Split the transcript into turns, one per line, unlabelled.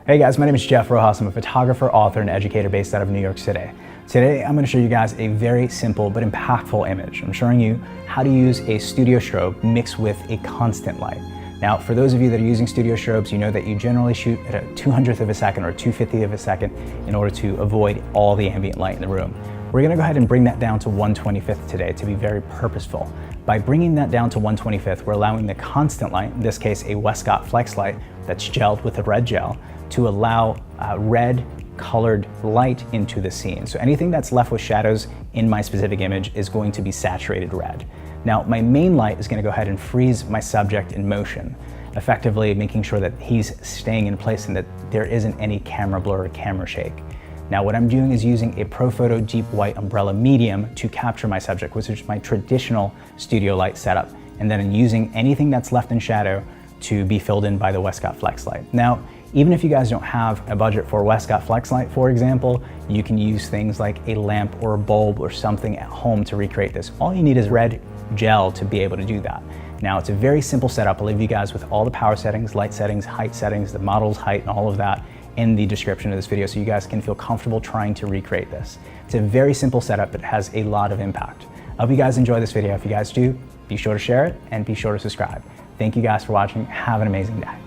Hey guys, my name is Jeff Rojas. I'm a photographer, author, and educator based out of New York City. Today, I'm going to show you guys a very simple but impactful image. I'm showing you how to use a studio strobe mixed with a constant light. Now, for those of you that are using studio strobes, you know that you generally shoot at a 200th of a second or 250th of a second in order to avoid all the ambient light in the room. We're going to go ahead and bring that down to 1/25th today to be very purposeful. By bringing that down to 1/25th, we're allowing the constant light, in this case a Westcott flex light that's gelled with a red gel, to allow red colored light into the scene. So anything that's left with shadows in my specific image is going to be saturated red. Now, my main light is going to go ahead and freeze my subject in motion, effectively making sure that he's staying in place and that there isn't any camera blur or camera shake. Now, what I'm doing is using a Profoto Deep White Umbrella Medium to capture my subject, which is my traditional studio light setup. And then I'm using anything that's left in shadow to be filled in by the Westcott Flex light. Now, even if you guys don't have a budget for Westcott Flex light, for example, you can use things like a lamp or a bulb or something at home to recreate this. All you need is red gel to be able to do that. Now, it's a very simple setup. I'll leave you guys with all the power settings, light settings, height settings, the model's height, and all of that in the description of this video so you guys can feel comfortable trying to recreate this. It's a very simple setup, but it has a lot of impact. I hope you guys enjoy this video. If you guys do, be sure to share it and be sure to subscribe. Thank you guys for watching. Have an amazing day.